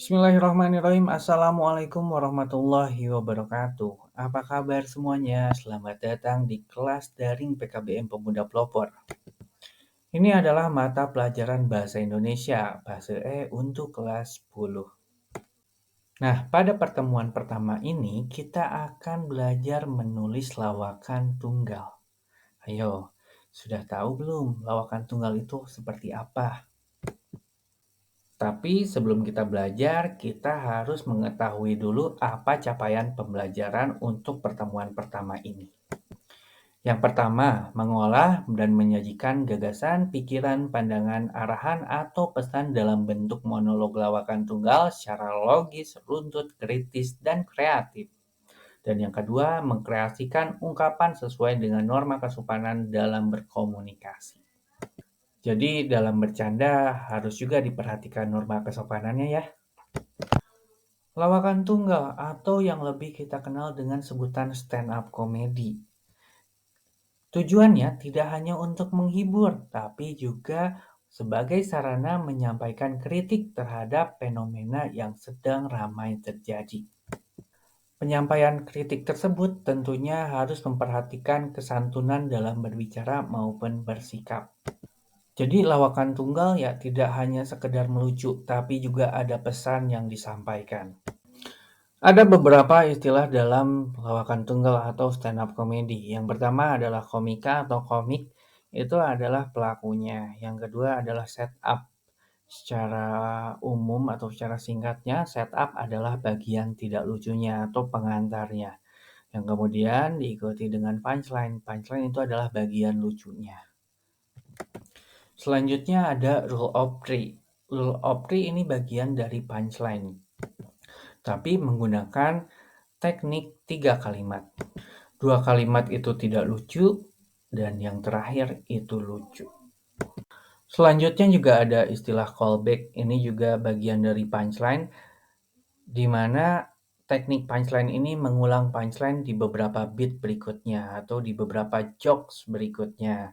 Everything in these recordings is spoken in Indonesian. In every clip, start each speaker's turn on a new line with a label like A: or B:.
A: Bismillahirrahmanirrahim. Assalamualaikum warahmatullahi wabarakatuh. Apa kabar semuanya? Selamat datang di kelas daring PKBM Pemuda Pelopor. Ini adalah mata pelajaran Bahasa Indonesia, Bahasa E untuk kelas 10. Nah, pada pertemuan pertama ini kita akan belajar menulis lawakan tunggal. Ayo, sudah tahu belum lawakan tunggal itu seperti apa? Tapi sebelum kita belajar, kita harus mengetahui dulu apa capaian pembelajaran untuk pertemuan pertama ini. Yang pertama, mengolah dan menyajikan gagasan, pikiran, pandangan, arahan, atau pesan dalam bentuk monolog lawakan tunggal secara logis, runtut, kritis, dan kreatif. Dan yang kedua, mengkreasikan ungkapan sesuai dengan norma kesopanan dalam berkomunikasi. Jadi dalam bercanda harus juga diperhatikan norma kesopanannya ya. Lawakan tunggal atau yang lebih kita kenal dengan sebutan stand up comedy. Tujuannya tidak hanya untuk menghibur, tapi juga sebagai sarana menyampaikan kritik terhadap fenomena yang sedang ramai terjadi. Penyampaian kritik tersebut tentunya harus memperhatikan kesantunan dalam berbicara maupun bersikap. Jadi lawakan tunggal ya tidak hanya sekedar melucu, tapi juga ada pesan yang disampaikan. Ada beberapa istilah dalam lawakan tunggal atau stand up comedy. Yang pertama adalah komika atau komik, itu adalah pelakunya. Yang kedua adalah setup. Secara umum atau secara singkatnya, setup adalah bagian tidak lucunya atau pengantarnya. Yang kemudian diikuti dengan punchline. Punchline itu adalah bagian lucunya. Selanjutnya ada rule of three. Rule of three ini bagian dari punchline, tapi menggunakan teknik 3 kalimat. 2 kalimat itu tidak lucu, dan yang terakhir itu lucu. Selanjutnya juga ada istilah callback. Ini juga bagian dari punchline, di mana teknik punchline ini mengulang punchline di beberapa beat berikutnya atau di beberapa jokes berikutnya.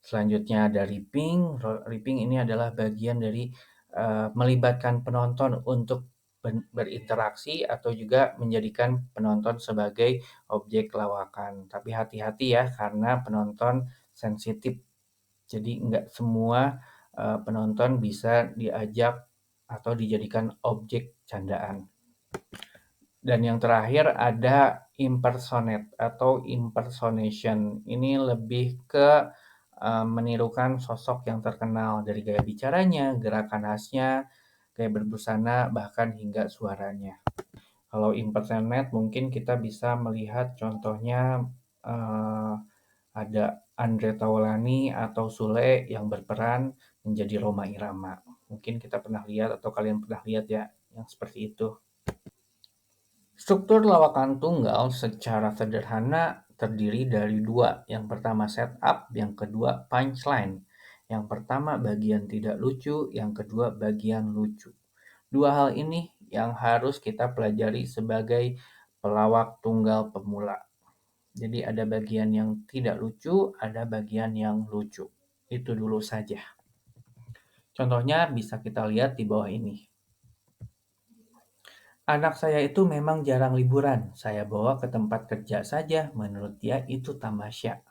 A: Selanjutnya ada ripping. Ripping ini adalah bagian dari melibatkan penonton untuk berinteraksi atau juga menjadikan penonton sebagai objek lawakan. Tapi hati-hati ya, karena penonton sensitif. Jadi nggak semua penonton bisa diajak atau dijadikan objek candaan. Dan yang terakhir ada impersonate atau impersonation. Ini lebih ke menirukan sosok yang terkenal dari gaya bicaranya, gerakan khasnya, gaya berbusana, bahkan hingga suaranya. Kalau impersonate mungkin kita bisa melihat contohnya ada Andre Taulany atau Sule yang berperan menjadi Rhoma Irama. Mungkin kita pernah lihat atau kalian pernah lihat ya yang seperti itu. Struktur lawakan tunggal secara sederhana terdiri dari dua. Yang pertama setup, yang kedua punchline. Yang pertama bagian tidak lucu, yang kedua bagian lucu. Dua hal ini yang harus kita pelajari sebagai pelawak tunggal pemula. Jadi ada bagian yang tidak lucu, ada bagian yang lucu. Itu dulu saja. Contohnya bisa kita lihat di bawah ini. Anak saya itu memang jarang liburan. Saya bawa ke tempat kerja saja. Menurut dia itu tamasya.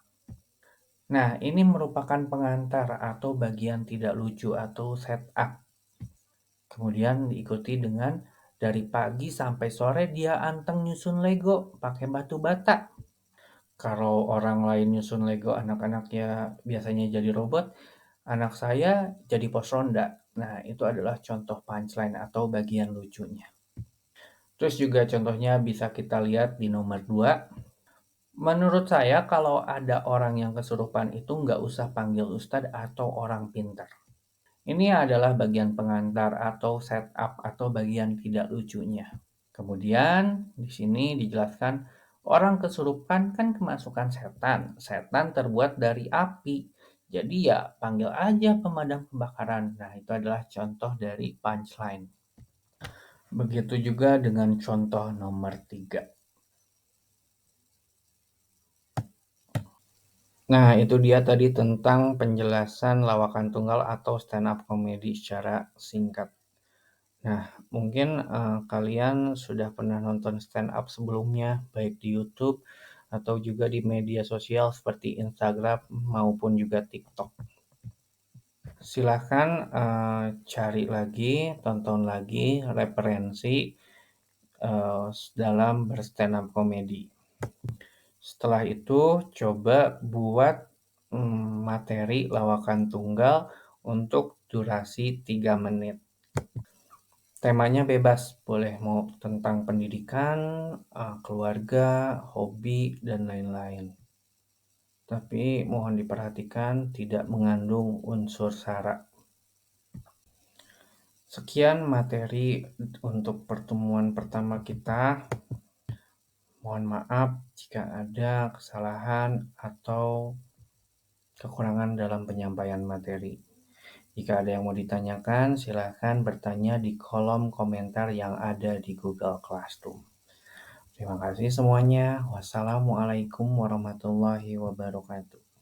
A: Nah, ini merupakan pengantar atau bagian tidak lucu atau setup. Kemudian diikuti dengan dari pagi sampai sore dia anteng nyusun Lego pakai batu bata. Kalau orang lain nyusun Lego anak-anaknya biasanya jadi robot, anak saya jadi pos ronda. Nah, itu adalah contoh punchline atau bagian lucunya. Terus juga contohnya bisa kita lihat di nomor 2. Menurut saya kalau ada orang yang kesurupan itu nggak usah panggil ustadz atau orang pintar. Ini adalah bagian pengantar atau setup atau bagian tidak lucunya. Kemudian di sini dijelaskan orang kesurupan kan kemasukan setan. Setan terbuat dari api. Jadi ya panggil aja pemadam kebakaran. Nah, itu adalah contoh dari punchline. Begitu juga dengan contoh nomor 3. Nah, itu dia tadi tentang penjelasan lawakan tunggal atau stand up comedy secara singkat. Nah, mungkin, kalian sudah pernah nonton stand up sebelumnya, baik di YouTube atau juga di media sosial seperti Instagram maupun juga TikTok. Silahkan, cari lagi, tonton lagi referensi, dalam ber-stand up comedy. Setelah itu coba buat, materi lawakan tunggal untuk durasi 3 menit. Temanya bebas, boleh mau tentang pendidikan, keluarga, hobi, dan lain-lain. Tapi mohon diperhatikan tidak mengandung unsur sara. Sekian materi untuk pertemuan pertama kita. Mohon maaf jika ada kesalahan atau kekurangan dalam penyampaian materi. Jika ada yang mau ditanyakan, silakan bertanya di kolom komentar yang ada di Google Classroom. Terima kasih semuanya. Wassalamualaikum warahmatullahi wabarakatuh.